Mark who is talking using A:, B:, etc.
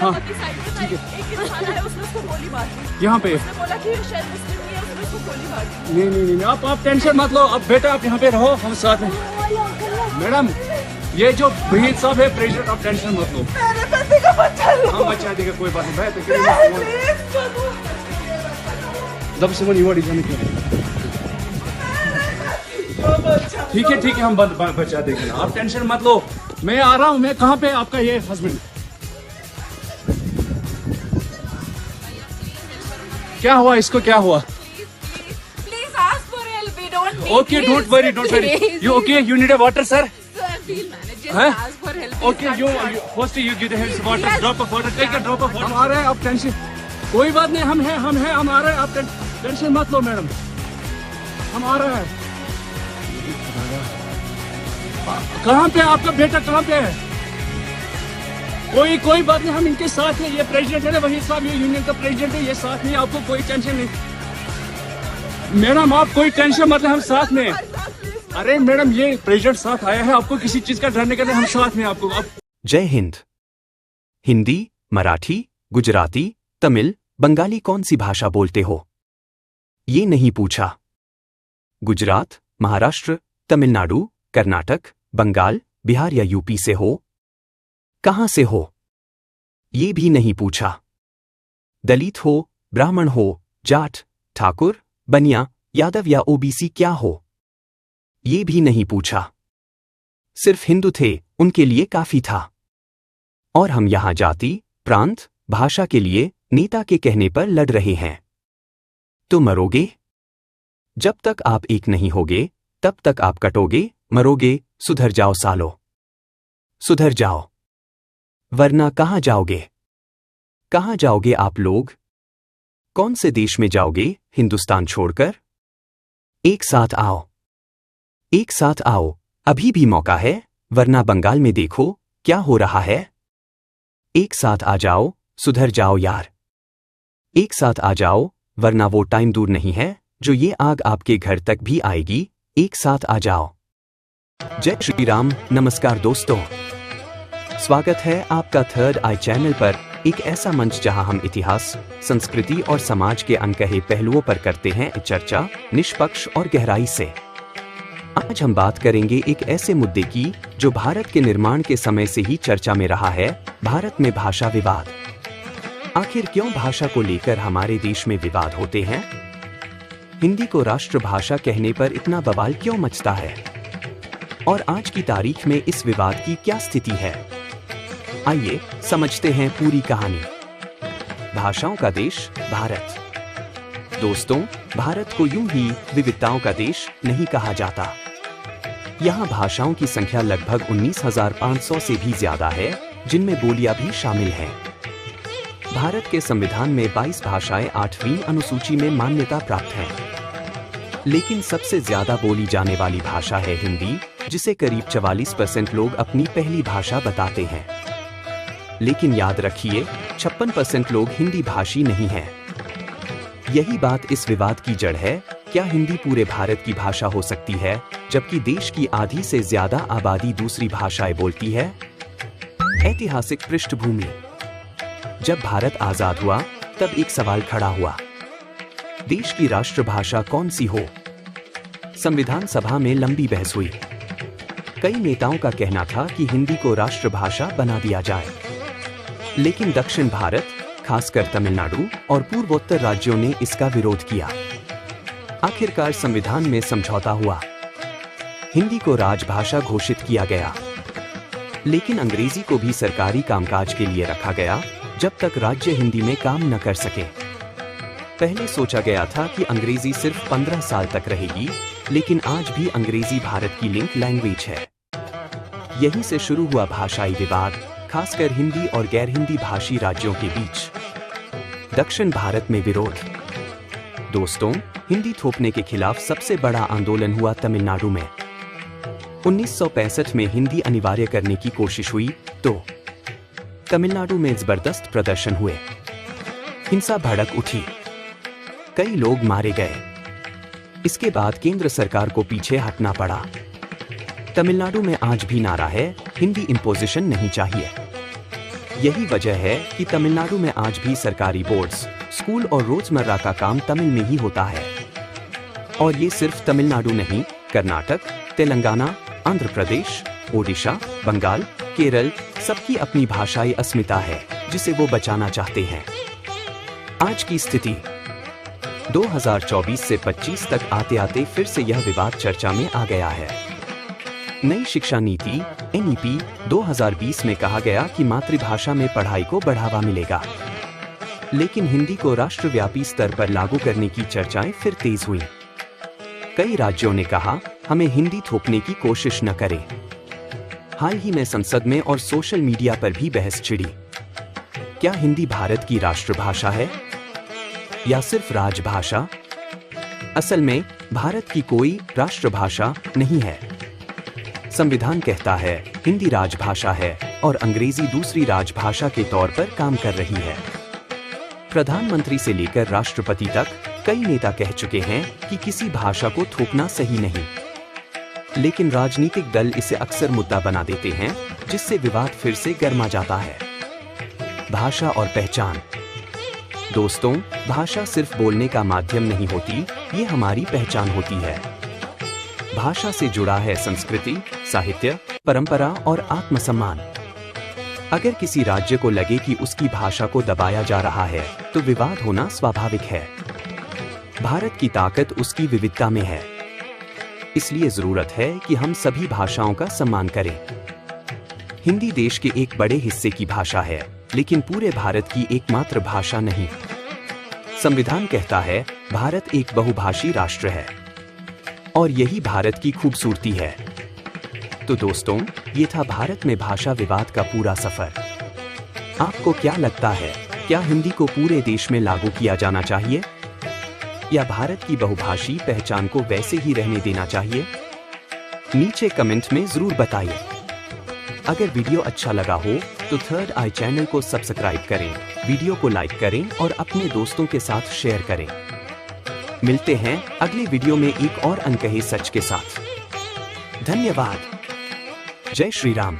A: हाँ
B: साइड में था, एक इंसान आया, उसने उसको गोली मार दी।
A: यहाँ पे
B: उसने बोला कि ये शायद मुस्लिम नहीं है, उसने उसको गोली मार दी।
A: नहीं, आप टेंशन मत लो। अब बेटा आप यहाँ पे रहो, हम साथ में। मैडम ये जो वहीद साहब है प्रेसिडेंट, आप टेंशन मत लो।
B: मेरे बेटे का बच्चा लो।
A: हम बचा देगा, कोई बात नहीं। जब से वो निवाड़ी जाने के ठीक है, हम बचा देंगे, आप टेंशन मत लो। मैं आ रहा हूँ। मैं कहाँ पे आपका ये हस्बैंड? क्या हुआ इसको, क्या हुआ?
B: Please ask for help. We don't need
A: Okay, don't worry. You okay? You need a water, sir?
B: Sir, we'll manage. Just
A: Huh?
B: ask for help.
A: Okay, you first you give him water, drop of water, take a drop of water. हम आ रहे हैं, आप tension, कोई बात नहीं, हम हैं, हम आ रहे हैं, आप टेंशन मत लो मैडम, हम आ रहे हैं। कहाँ पे आपका बेटा, कहाँ पे है? कोई बात नहीं, हम इनके साथ हैं। ये प्रेसिडेंट है ना, वही साहब, ये यूनियन का प्रेसिडेंट है, ये साथ में, आपको कोई टेंशन नहीं। मैडम आप कोई टेंशन मत लें, हम साथ में। अरे मैडम ये प्रेसिडेंट साथ आया है, आपको किसी चीज का डरने का नहीं, हम साथ में आपको।
C: जय हिंद। हिंदी, मराठी, गुजराती, तमिल, बंगाली कौन सी भाषा बोलते हो? ये नहीं पूछा। गुजरात, महाराष्ट्र, तमिलनाडु, कर्नाटक, बंगाल, बिहार या यूपी से हो? कहां से हो? ये भी नहीं पूछा। दलित हो, ब्राह्मण हो, जाट, ठाकुर, बनिया, यादव या ओबीसी क्या हो? ये भी नहीं पूछा। सिर्फ हिंदू थे, उनके लिए काफी था। और हम यहां जाति, प्रांत, भाषा के लिए नेता के कहने पर लड़ रहे हैं। तो मरोगे? जब तक आप एक नहीं होगे तब तक आप कटोगे, मरोगे। सुधर जाओ सालो, सुधर जाओ, वरना कहां जाओगे? कहां जाओगे आप लोग? कौन से देश में जाओगे हिंदुस्तान छोड़कर? एक साथ आओ, एक साथ आओ, अभी भी मौका है, वरना बंगाल में देखो क्या हो रहा है। एक साथ आ जाओ, सुधर जाओ यार। एक साथ आ जाओ, वरना वो टाइम दूर नहीं है जो ये आग आपके घर तक भी आएगी। एक साथ आ जाओ। जय श्री राम। नमस्कार दोस्तों, स्वागत है आपका थर्ड आई चैनल पर, एक ऐसा मंच जहां हम इतिहास, संस्कृति और समाज के अनकहे पहलुओं पर करते हैं चर्चा, निष्पक्ष और गहराई से। आज हम बात करेंगे एक ऐसे मुद्दे की जो भारत के निर्माण के समय से ही चर्चा में रहा है, भारत में भाषा विवाद। आखिर क्यों भाषा को लेकर हमारे देश में विवाद होते हैं? हिंदी को राष्ट्रभाषा कहने पर इतना बवाल क्यों मचता है? और आज की तारीख में इस विवाद की क्या स्थिति है? आइए समझते हैं पूरी कहानी। भाषाओं का देश भारत। दोस्तों, भारत को यूं ही विविधताओं का देश नहीं कहा जाता। यहाँ भाषाओं की संख्या लगभग 19,500 से भी ज्यादा है, जिनमें बोलियां भी शामिल हैं। भारत के संविधान में 22 भाषाएं 8वीं अनुसूची में मान्यता प्राप्त हैं। लेकिन सबसे ज्यादा बोली जाने वाली भाषा है हिंदी, जिसे करीब 44% लोग अपनी पहली भाषा बताते हैं। लेकिन याद रखिए, 56% लोग हिंदी भाषी नहीं हैं। यही बात इस विवाद की जड़ है। क्या हिंदी पूरे भारत की भाषा हो सकती है, जबकि देश की आधी से ज्यादा आबादी दूसरी भाषाएं बोलती है? ऐतिहासिक पृष्ठभूमि। जब भारत आजाद हुआ, तब एक सवाल खड़ा हुआ, देश की राष्ट्रभाषा कौन सी हो? संविधान सभा में लंबी बहस हुई। कई नेताओं का कहना था कि हिंदी को राष्ट्रभाषा बना दिया जाए, लेकिन दक्षिण भारत, खासकर तमिलनाडु और पूर्वोत्तर राज्यों ने इसका विरोध किया। आखिरकार संविधान में समझौता हुआ, हिंदी को राजभाषा घोषित किया गया। लेकिन अंग्रेजी को भी सरकारी कामकाज के लिए रखा गया, जब तक राज्य हिंदी में काम न कर सके। पहले सोचा गया था कि अंग्रेजी सिर्फ 15 साल तक रहेगी, लेकिन आज भी अंग्रेजी भारत की लिंक लैंग्वेज है। यहीं से शुरू हुआ भाषाई विवाद, खासकर हिंदी और गैर हिंदी भाषी राज्यों के बीच। दक्षिण भारत में विरोध। दोस्तों, हिंदी थोपने के खिलाफ सबसे बड़ा आंदोलन हुआ तमिलनाडु में। 1965 में हिंदी अनिवार्य करने की कोशिश हुई तो तमिलनाडु में जबरदस्त प्रदर्शन हुए, हिंसा भड़क उठी, कई लोग मारे गए। इसके बाद केंद्र सरकार को पीछे हटना पड़ा। तमिलनाडु में आज भी नारा है, हिंदी इंपोजिशन नहीं चाहिए। यही वजह है कि तमिलनाडु में आज भी सरकारी बोर्ड्स, स्कूल और रोजमर्रा का काम तमिल में ही होता है। और ये सिर्फ तमिलनाडु नहीं, कर्नाटक, तेलंगाना, आंध्र प्रदेश, ओडिशा, बंगाल, केरल, सबकी अपनी भाषाई अस्मिता है जिसे वो बचाना चाहते हैं। आज की स्थिति 2024 से 25 तक आते आते फिर से यह विवाद चर्चा में आ गया है। नई शिक्षा नीति NEP 2020 में कहा गया कि मातृभाषा में पढ़ाई को बढ़ावा मिलेगा, लेकिन हिंदी को राष्ट्रव्यापी स्तर पर लागू करने की चर्चाएं फिर तेज हुई। कई राज्यों ने कहा हमें हिंदी थोपने की कोशिश न करें। हाल ही में संसद में और सोशल मीडिया पर भी बहस छिड़ी। क्या हिंदी भारत की राष्ट्रभाषा है या सिर्फ राजभाषा? असल में भारत की कोई राष्ट्रभाषा नहीं है। संविधान कहता है हिंदी राजभाषा है और अंग्रेजी दूसरी राजभाषा के तौर पर काम कर रही है। प्रधानमंत्री से लेकर राष्ट्रपति तक कई नेता कह चुके हैं कि किसी भाषा को थोपना सही नहीं, लेकिन राजनीतिक दल इसे अक्सर मुद्दा बना देते हैं, जिससे विवाद फिर से गर्मा जाता है। भाषा और पहचान। दोस्तों, भाषा सिर्फ बोलने का माध्यम नहीं होती, ये हमारी पहचान होती है। भाषा से जुड़ा है संस्कृति, साहित्य, परंपरा और आत्मसम्मान। अगर किसी राज्य को लगे कि उसकी भाषा को दबाया जा रहा है, तो विवाद होना स्वाभाविक है। भारत की ताकत उसकी विविधता में है, इसलिए जरूरत है कि हम सभी भाषाओं का सम्मान करें। हिंदी देश के एक बड़े हिस्से की भाषा है, लेकिन पूरे भारत की एकमात्र भाषा नहीं। संविधान कहता है भारत एक बहुभाषी राष्ट्र है और यही भारत की खूबसूरती है। तो दोस्तों, ये था भारत में भाषा विवाद का पूरा सफर। आपको क्या लगता है, क्या हिंदी को पूरे देश में लागू किया जाना चाहिए या भारत की बहुभाषी पहचान को वैसे ही रहने देना चाहिए? नीचे कमेंट में जरूर बताइए। अगर वीडियो अच्छा लगा हो तो थर्ड आई चैनल को सब्सक्राइब करें, वीडियो को लाइक करें और अपने दोस्तों के साथ शेयर करें। मिलते हैं अगले वीडियो में एक और अनकहे सच के साथ। धन्यवाद। जय श्री राम।